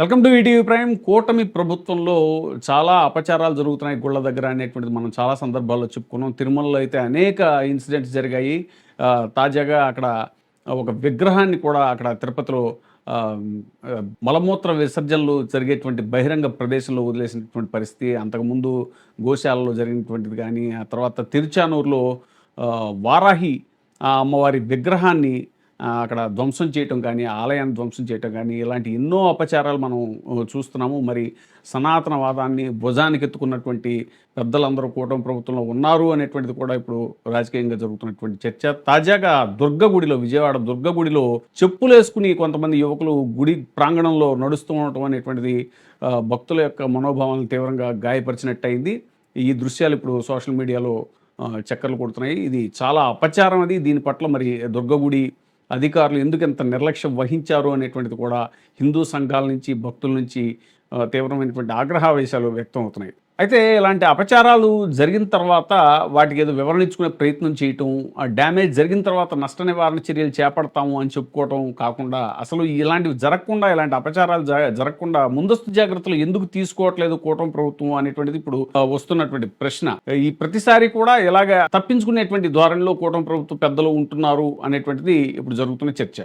Welcome to ETV prime. కూటమి ప్రభుత్వంలో చాలా అపచారాలు జరుగుతున్నాయి గుళ్ళ దగ్గర అనేటువంటిది మనం చాలా సందర్భాల్లో చెప్పుకున్నాం. తిరుమలలో అయితే అనేక ఇన్సిడెంట్స్ జరిగాయి. తాజాగా అక్కడ ఒక విగ్రహాన్ని కూడా అక్కడ తిరుపతిలో మలమూత్ర విసర్జనలు జరిగేటువంటి బహిరంగ ప్రదేశంలో వదిలేసినటువంటి పరిస్థితి. అంతకుముందు గోశాలలో జరిగినటువంటిది కానీ, ఆ తర్వాత తిరుచానూరులో వారాహి అమ్మవారి విగ్రహాన్ని అక్కడ ధ్వంసం చేయటం కానీ, ఆలయాన్ని ధ్వంసం చేయటం కానీ, ఇలాంటి ఎన్నో అపచారాలు మనం చూస్తున్నాము. మరి సనాతనవాదాన్ని భుజానికెత్తుకున్నటువంటి పెద్దలందరూ కూటమి ప్రభుత్వంలో ఉన్నారు అనేటువంటిది కూడా ఇప్పుడు రాజకీయంగా జరుగుతున్నటువంటి చర్చ. తాజాగా దుర్గగుడిలో, విజయవాడ దుర్గగుడిలో చెప్పులేసుకుని కొంతమంది యువకులు గుడి ప్రాంగణంలో నడుస్తూ ఉండటం అనేటువంటిది భక్తుల యొక్క మనోభావాలను తీవ్రంగా గాయపరిచినట్టయింది. ఈ దృశ్యాలు ఇప్పుడు సోషల్ మీడియాలో చక్కర్లు కొడుతున్నాయి. ఇది చాలా అపచారం అది. దీని పట్ల మరి దుర్గగుడి అధికారులు ఎందుకింత నిర్లక్ష్యం వహించారు అనేటువంటిది కూడా హిందూ సంఘాల నుంచి, భక్తుల నుంచి తీవ్రమైనటువంటి ఆగ్రహావేశాలు వ్యక్తం అవుతున్నాయి. అయితే ఇలాంటి అపచారాలు జరిగిన తర్వాత వాటికి ఏదో వివరణ ఇచ్చుకునే ప్రయత్నం చేయటం, ఆ డ్యామేజ్ జరిగిన తర్వాత నష్ట నివారణ చర్యలు చేపడతాము అని చెప్పుకోవటం కాకుండా, అసలు ఇలాంటివి జరగకుండా, ఇలాంటి అపచారాలు జరగకుండా ముందస్తు జాగ్రత్తలు ఎందుకు తీసుకోవట్లేదు కూటమి ప్రభుత్వం అనేటువంటిది ఇప్పుడు వస్తున్నటువంటి ప్రశ్న. ఈ ప్రతిసారి కూడా ఇలాగ తప్పించుకునేటువంటి ధోరణిలో కూటమి ప్రభుత్వ పెద్దలు ఉంటున్నారు అనేటువంటిది ఇప్పుడు జరుగుతున్న చర్చ.